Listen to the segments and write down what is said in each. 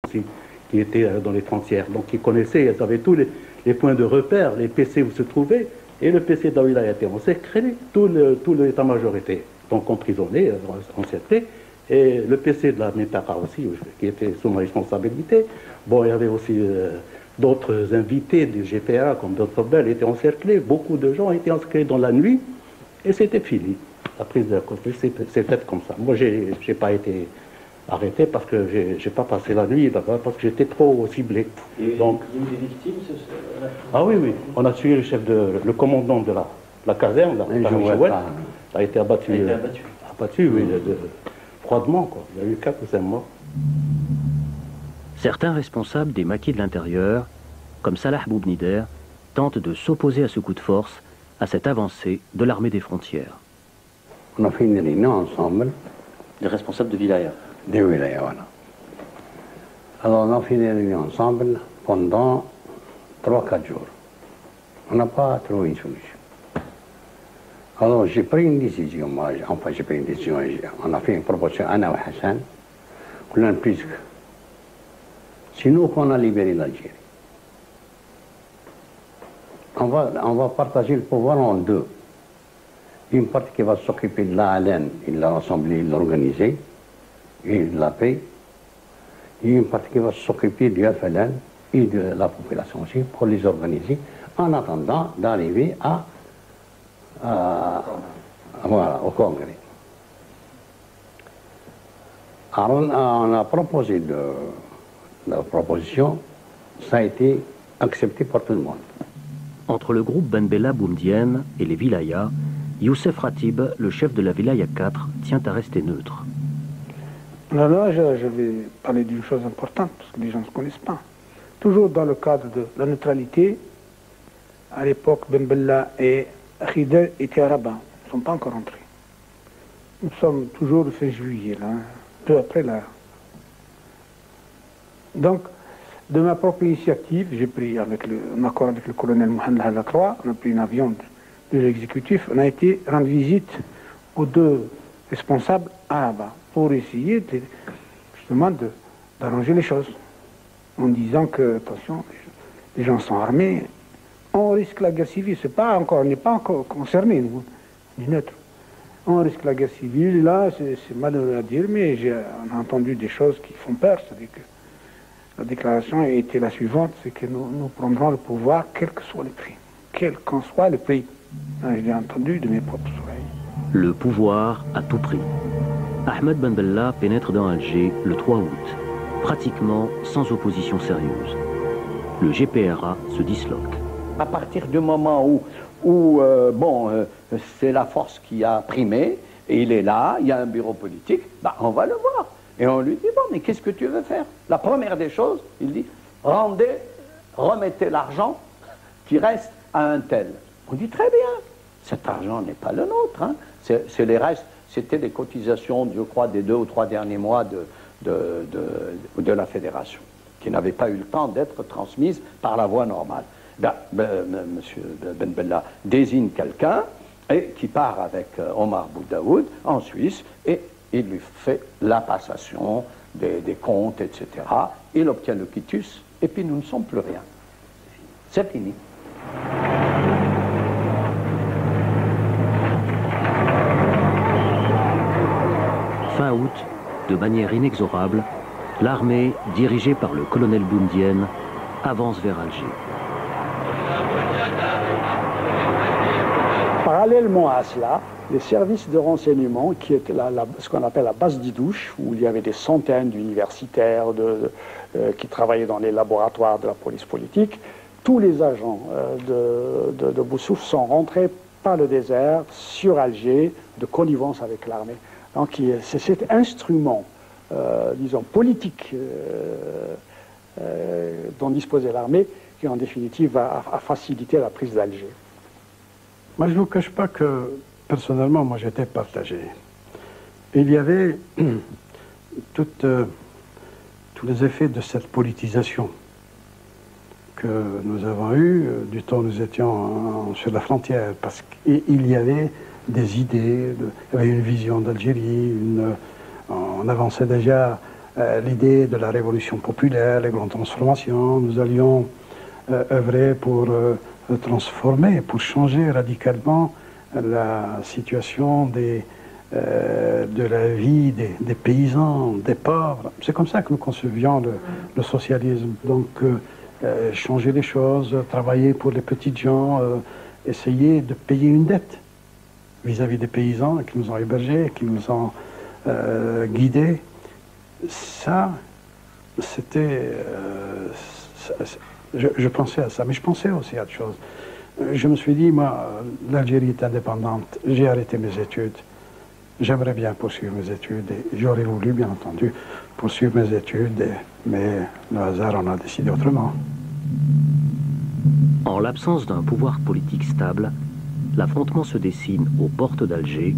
aussi, qui étaient dans les frontières. Donc ils connaissaient, ils avaient tous les points de repère, les PC où se trouvaient, et le PC de la wilaya était encerclé, tout l'état-major était donc emprisonné, encerclé, et le PC de la Métara aussi, qui était sous ma responsabilité. Bon, il y avait aussi d'autres invités du GPA, comme d'autres belles, étaient encerclés, beaucoup de gens étaient encerclés dans la nuit, et c'était fini. La prise de la contrôle c'est fait comme ça. Moi, j'ai pas été arrêté parce que j'ai pas passé la nuit là-bas, parce que j'étais trop ciblé. Et donc, il y a eu des victimes Ah oui, oui. On a tué le commandant de la caserne, là, Jouet, a été abattu. Il a été abattu. Oui, froidement, quoi. Il y a eu 4 ou 5 morts. Certains responsables des maquis de l'intérieur, comme Salah Boubnider, tentent de s'opposer à ce coup de force, à cette avancée de l'armée des frontières. On a fait une réunion ensemble. Des responsables de wilaya. Des wilayas, voilà. Alors on a fait une réunion ensemble pendant 3-4 jours. On n'a pas trouvé une solution. Alors j'ai pris une décision, moi, enfin j'ai pris une décision, on a fait une proposition, Anna et Hassan, qu'on a prise. C'est nous qu'on a libéré l'Algérie. On va partager le pouvoir en deux. Une partie qui va s'occuper de la haleine, il l'a rassemblée, il l'a organisée, et de la paix. Et une partie qui va s'occuper du FLN et de la population aussi pour les organiser, en attendant d'arriver voilà, au Congrès. Alors on a proposé la proposition, ça a été accepté par tout le monde. Entre le groupe Ben Bella Boumdienne et les wilayas, Youssef Ratib, le chef de la wilaya 4, tient à rester neutre. Là, je vais parler d'une chose importante, parce que les gens ne se connaissent pas. Toujours dans le cadre de la neutralité, à l'époque, Ben Bella et Khidr étaient à Rabat, ils ne sont pas encore entrés. Nous sommes toujours le 5 juillet, là, peu après là. Donc, de ma propre initiative, j'ai pris, en accord avec le colonel Mohamed Hadla III, on a pris un avion de l'exécutif, on a été rendre visite aux deux responsables à Rabat, pour essayer justement d'arranger les choses, en disant que, attention, les gens sont armés, on risque la guerre civile, on n'est pas encore concerné, nous, du neutre. On risque la guerre civile, là, c'est malheureux à dire, mais on a entendu des choses qui font peur, c'est-à-dire que la déclaration a été la suivante, c'est que nous prendrons le pouvoir, quel que soit le prix, quel qu'en soit le prix. Je l'ai entendu de mes propres oreilles. Le pouvoir à tout prix. Ahmed Ben Bella pénètre dans Alger le 3 août, pratiquement sans opposition sérieuse. Le GPRA se disloque. À partir du moment où c'est la force qui a primé, et il est là, il y a un bureau politique, on va le voir. Et on lui dit, bon, mais qu'est-ce que tu veux faire? La première des choses, il dit, remettez l'argent qui reste à un tel. On dit, très bien, cet argent n'est pas le nôtre, hein. C'est les restes, c'était des cotisations, je crois, des 2 ou 3 derniers mois de la fédération, qui n'avaient pas eu le temps d'être transmises par la voie normale. Monsieur Ben Bella désigne quelqu'un qui part avec Omar Boudaoud en Suisse et il lui fait la passation des comptes, etc. Il obtient le quitus et puis nous ne sommes plus rien. C'est fini. Fin août, de manière inexorable, l'armée, dirigée par le colonel Boumdienne, avance vers Alger. Parallèlement à cela, les services de renseignement, qui étaient ce qu'on appelle la base d'Idouche, où il y avait des centaines d'universitaires qui travaillaient dans les laboratoires de la police politique, tous les agents de Boussouf sont rentrés par le désert sur Alger, de connivence avec l'armée. Donc c'est cet instrument, disons, politique dont disposait l'armée qui, en définitive, a facilité la prise d'Alger. Moi, je ne vous cache pas que, personnellement, moi, j'étais partagé. Il y avait tous les effets de cette politisation que nous avons eue du temps où nous étions sur la frontière, parce qu'il y avait des idées, il y avait une vision d'Algérie, on avançait déjà l'idée de la révolution populaire, les grandes transformations. Nous allions œuvrer pour transformer, pour changer radicalement la situation de la vie des paysans, des pauvres. C'est comme ça que nous concevions le socialisme. Donc, changer les choses, travailler pour les petites gens, essayer de payer une dette vis-à-vis des paysans qui nous ont hébergés, qui nous ont guidés. Ça, c'était... je pensais à ça, mais je pensais aussi à autre chose. Je me suis dit, moi, l'Algérie est indépendante, j'ai arrêté mes études. J'aimerais bien poursuivre mes études et j'aurais voulu, bien entendu, poursuivre mes études, mais le hasard en a décidé autrement. En l'absence d'un pouvoir politique stable, l'affrontement se dessine aux portes d'Alger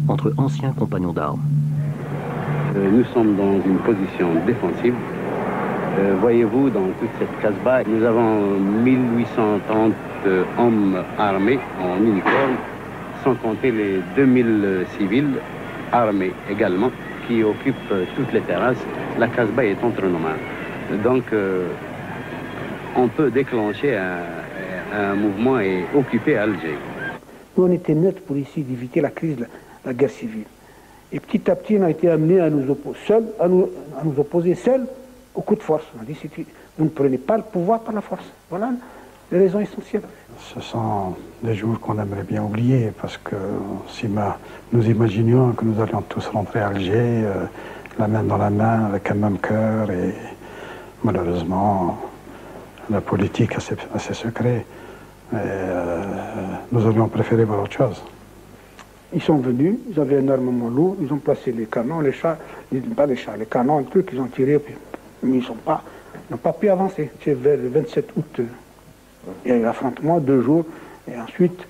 entre anciens compagnons d'armes. Nous sommes dans une position défensive. Voyez-vous, dans toute cette Casbah, nous avons 1830 hommes armés en uniforme, sans compter les 2000 civils armés également, qui occupent toutes les terrasses. La Casbah est entre nos mains. Donc, on peut déclencher un mouvement et occuper Alger. Nous, on était neutres pour essayer d'éviter la crise, la guerre civile. Et petit à petit, on a été amenés à nous opposer seuls au coup de force. On a dit, vous ne prenez pas le pouvoir par la force. Voilà les raisons essentielles. Ce sont des jours qu'on aimerait bien oublier, parce que si nous imaginions que nous allions tous rentrer à Alger, la main dans la main, avec un même cœur, et malheureusement, la politique a ses secrets. Nous aurions préféré voir autre chose. Ils sont venus, ils avaient un armement lourd, ils ont placé les canons, les canons, les trucs, ils ont tiré, mais ils n'ont pas pu avancer. C'est vers le 27 août. Il y a eu l'affrontement, 2 jours, et ensuite,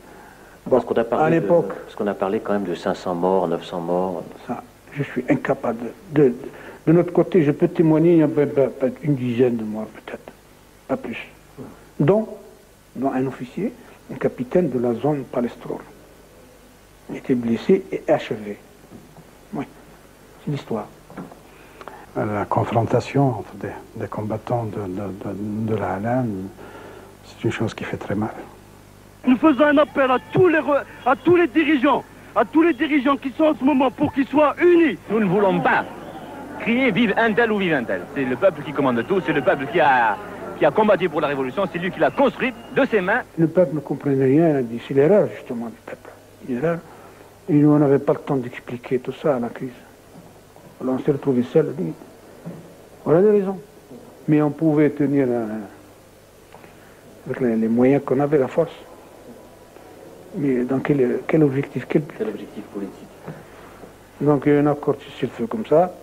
Bon, à l'époque... Parce qu'on a parlé quand même de 500 morts, 900 morts. Ça, je suis incapable de notre côté, je peux témoigner, il y a peut-être une dizaine de morts, peut-être, pas plus. Dont un officier, un capitaine de la zone Palestrol. Il était blessé et achevé. Oui, c'est l'histoire. La confrontation entre des combattants de la LN, c'est une chose qui fait très mal. Nous faisons un appel à tous les dirigeants qui sont en ce moment pour qu'ils soient unis. Nous ne voulons pas crier vive un tel ou vive un tel. C'est le peuple qui commande tout, c'est le peuple qui a combattu pour la révolution, c'est lui qui l'a construite de ses mains. Le peuple ne comprenait rien, c'est l'erreur justement du peuple. L'erreur. Et nous, on n'avait pas le temps d'expliquer tout ça à la crise. Alors on s'est retrouvés seuls. Voilà les raisons. Mais on pouvait tenir avec les moyens qu'on avait, la force. Mais dans quel objectif politique? Donc il y a un accord sur le feu comme ça.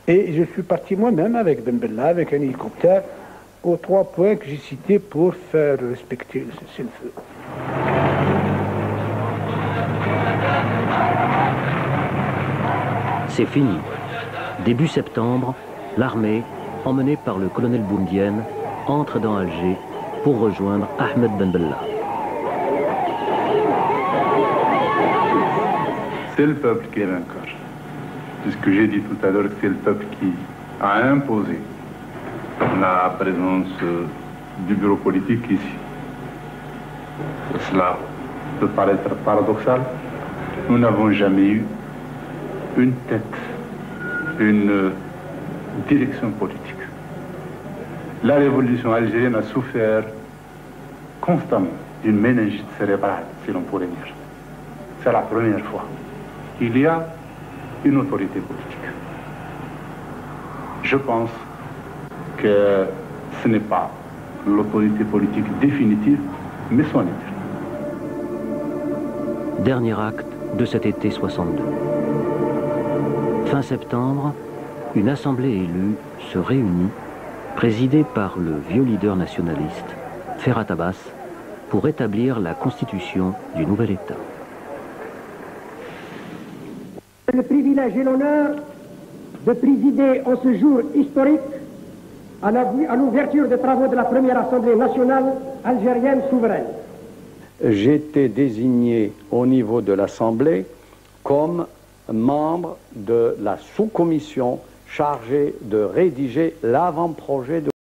Et je suis parti moi-même avec Ben Bella, avec un hélicoptère, aux 3 points que j'ai cités pour faire respecter le cessez-le-feu. C'est fini. Début septembre, l'armée, emmenée par le colonel Boumedienne, entre dans Alger pour rejoindre Ahmed Ben Bella. C'est le peuple qui est vainqueur. C'est ce que j'ai dit tout à l'heure, c'est le peuple qui a imposé la présence du bureau politique ici. Cela peut paraître paradoxal. Nous n'avons jamais eu une tête, une direction politique. La révolution algérienne a souffert constamment d'une méningite cérébrale, si l'on pourrait dire. C'est la première fois qu'il y a une autorité politique. Je pense que ce n'est pas l'autorité politique définitive, mais son idée. Dernier acte de cet été 62. Fin septembre, une assemblée élue se réunit, présidée par le vieux leader nationaliste, Ferhat Abbas, pour établir la constitution du nouvel État. Le privilège et l'honneur de présider en ce jour historique à l'ouverture des travaux de la première Assemblée nationale algérienne souveraine. J'ai été désigné au niveau de l'Assemblée comme membre de la sous-commission chargé de rédiger l'avant-projet de